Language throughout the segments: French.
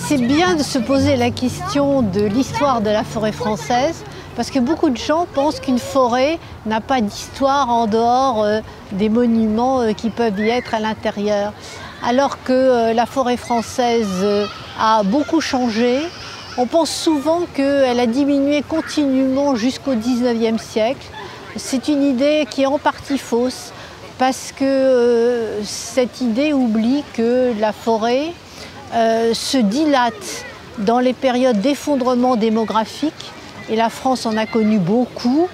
C'est bien de se poser la question de l'histoire de la forêt française, parce que beaucoup de gens pensent qu'une forêt n'a pas d'histoire en dehors des monuments qui peuvent y être à l'intérieur. Alors que la forêt française a beaucoup changé. On pense souvent qu'elle a diminué continuellement jusqu'au XIXe siècle. C'est une idée qui est en partie fausse, parce que cette idée oublie que la forêt se dilate dans les périodes d'effondrement démographique, et la France en a connu beaucoup,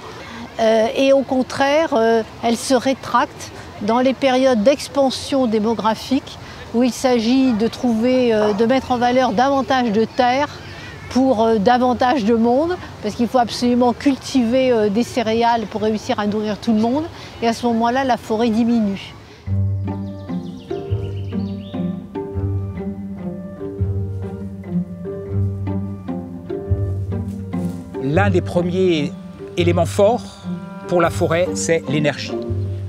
et au contraire, elle se rétracte dans les périodes d'expansion démographique, où il s'agit de mettre en valeur davantage de terres pour davantage de monde, parce qu'il faut absolument cultiver des céréales pour réussir à nourrir tout le monde, et à ce moment-là, la forêt diminue. L'un des premiers éléments forts pour la forêt, c'est l'énergie.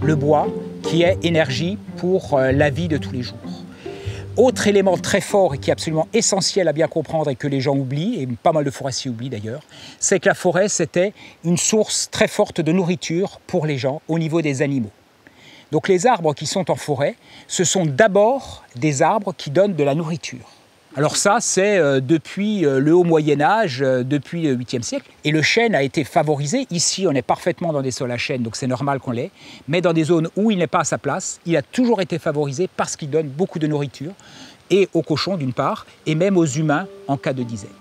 Le bois qui est énergie pour la vie de tous les jours. Autre élément très fort et qui est absolument essentiel à bien comprendre et que les gens oublient, et pas mal de forestiers oublient d'ailleurs, c'est que la forêt, c'était une source très forte de nourriture pour les gens au niveau des animaux. Donc les arbres qui sont en forêt, ce sont d'abord des arbres qui donnent de la nourriture. Alors ça, c'est depuis le haut Moyen-Âge, depuis le 8e siècle. Et le chêne a été favorisé. Ici, on est parfaitement dans des sols à chêne, donc c'est normal qu'on l'ait. Mais dans des zones où il n'est pas à sa place, il a toujours été favorisé parce qu'il donne beaucoup de nourriture, et aux cochons d'une part, et même aux humains en cas de disette.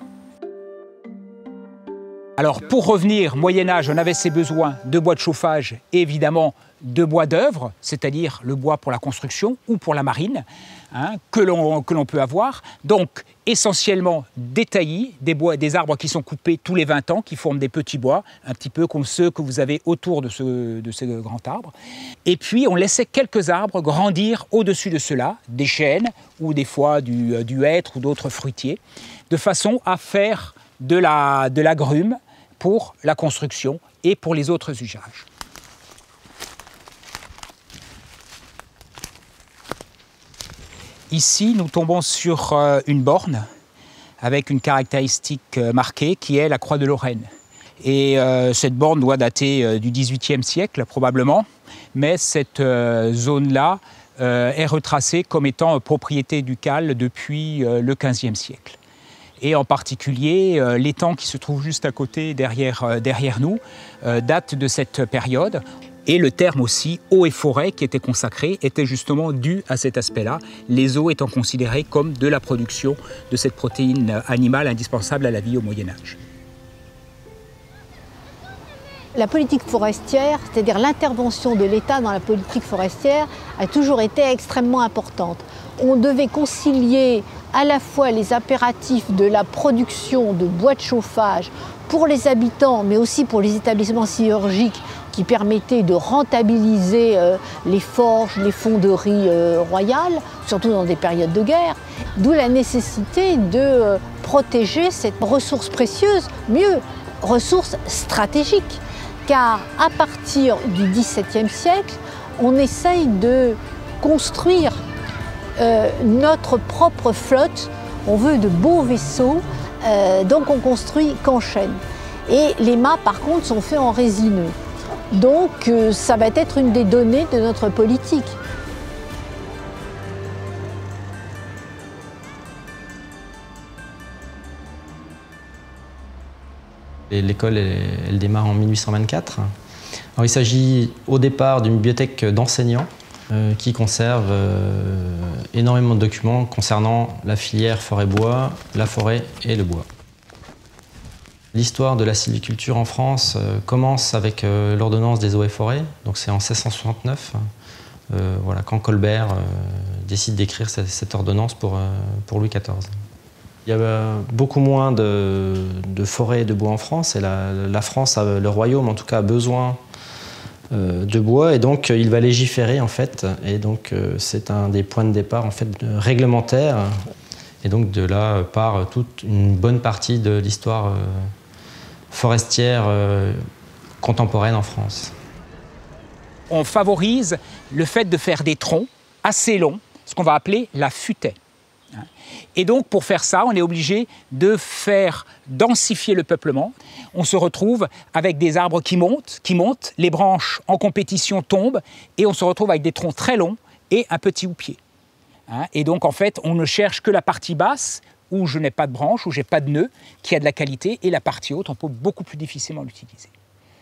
Alors pour revenir, Moyen-Âge, on avait ses besoins de bois de chauffage et évidemment de bois d'œuvre, c'est-à-dire le bois pour la construction ou pour la marine, que l'on peut avoir. Donc essentiellement des taillis, des arbres qui sont coupés tous les 20 ans, qui forment des petits bois, un petit peu comme ceux que vous avez autour de ce grand arbre. Et puis on laissait quelques arbres grandir au-dessus de cela, des chênes ou des fois du hêtre ou d'autres fruitiers, de façon à faire de la grume pour la construction et pour les autres usages. Ici, nous tombons sur une borne avec une caractéristique marquée qui est la croix de Lorraine. Et cette borne doit dater du XVIIIe siècle probablement, mais cette zone-là est retracée comme étant propriété ducale depuis le XVe siècle. Et en particulier, l'étang qui se trouve juste à côté, derrière nous, date de cette période. Et le terme aussi eau et forêt qui était consacré était justement dû à cet aspect-là, les eaux étant considérées comme de la production de cette protéine animale indispensable à la vie au Moyen-Âge. La politique forestière, c'est-à-dire l'intervention de l'État dans la politique forestière, a toujours été extrêmement importante. On devait concilier à la fois les impératifs de la production de bois de chauffage pour les habitants, mais aussi pour les établissements sidérurgiques qui permettaient de rentabiliser les forges, les fonderies royales, surtout dans des périodes de guerre. D'où la nécessité de protéger cette ressource précieuse, mieux, ressource stratégique. Car à partir du XVIIe siècle, on essaye de construire notre propre flotte. On veut de beaux vaisseaux, donc on construit qu'en chêne. Et les mâts, par contre, sont faits en résineux. Donc ça va être une des données de notre politique. L'école, elle démarre en 1824. Alors, il s'agit au départ d'une bibliothèque d'enseignants qui conserve énormément de documents concernant la filière forêt-bois, la forêt et le bois. L'histoire de la sylviculture en France commence avec l'ordonnance des eaux et forêts, donc c'est en 1669, voilà, quand Colbert décide d'écrire cette ordonnance pour Louis XIV. Il y a beaucoup moins de forêts et de bois en France, et la France, le royaume en tout cas, a besoin de bois, et donc il va légiférer en fait, et donc c'est un des points de départ en fait réglementaires, et donc de là part toute une bonne partie de l'histoire forestière contemporaine en France. On favorise le fait de faire des troncs assez longs, ce qu'on va appeler la futaie. Et donc, pour faire ça, on est obligé de faire densifier le peuplement. On se retrouve avec des arbres qui montent, les branches en compétition tombent, et on se retrouve avec des troncs très longs et un petit houppier. Et donc, en fait, on ne cherche que la partie basse, où je n'ai pas de branche, où je n'ai pas de nœud, qui a de la qualité, et la partie haute, on peut beaucoup plus difficilement l'utiliser.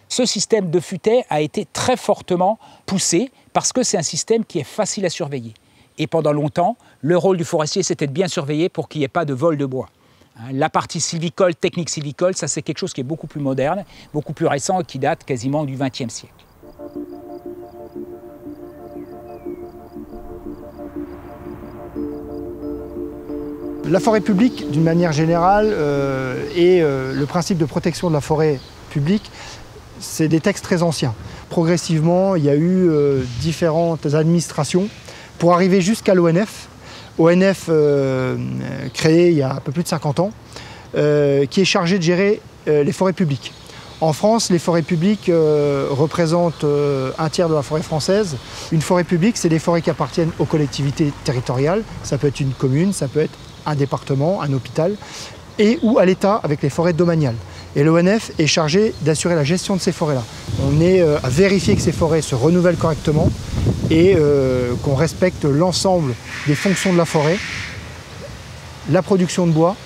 Ce système de futaie a été très fortement poussé, parce que c'est un système qui est facile à surveiller. Et pendant longtemps, le rôle du forestier, c'était de bien surveiller pour qu'il n'y ait pas de vol de bois. La partie sylvicole, technique sylvicole, ça c'est quelque chose qui est beaucoup plus moderne, beaucoup plus récent et qui date quasiment du XXe siècle. La forêt publique, d'une manière générale, et le principe de protection de la forêt publique, c'est des textes très anciens. Progressivement, il y a eu différentes administrations pour arriver jusqu'à l'ONF. ONF créé il y a un peu plus de 50 ans, qui est chargé de gérer les forêts publiques. En France, les forêts publiques représentent un tiers de la forêt française. Une forêt publique, c'est des forêts qui appartiennent aux collectivités territoriales. Ça peut être une commune, ça peut être un département, un hôpital, et ou à l'État avec les forêts domaniales. Et l'ONF est chargé d'assurer la gestion de ces forêts-là. On est à vérifier que ces forêts se renouvellent correctement et qu'on respecte l'ensemble des fonctions de la forêt, la production de bois,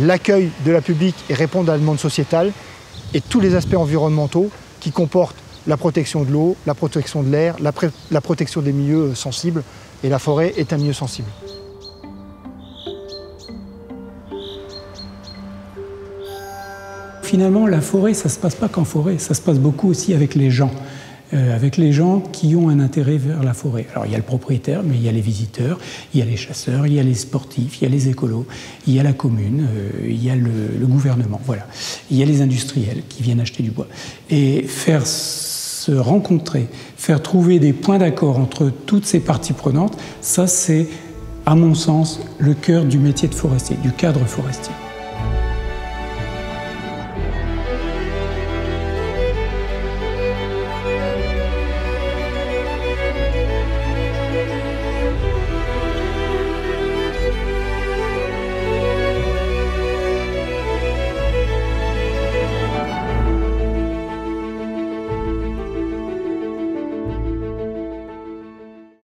l'accueil de la public et répondre à la demande sociétale, et tous les aspects environnementaux qui comportent la protection de l'eau, la protection de l'air, la protection des milieux sensibles. Et la forêt est un milieu sensible. Finalement, la forêt, ça ne se passe pas qu'en forêt, ça se passe beaucoup aussi avec les gens qui ont un intérêt vers la forêt. Alors il y a le propriétaire, mais il y a les visiteurs, il y a les chasseurs, il y a les sportifs, il y a les écolos, il y a la commune, il y a le gouvernement, voilà. Il y a les industriels qui viennent acheter du bois. Et faire se rencontrer, faire trouver des points d'accord entre toutes ces parties prenantes, ça c'est, à mon sens, le cœur du métier de forestier, du cadre forestier.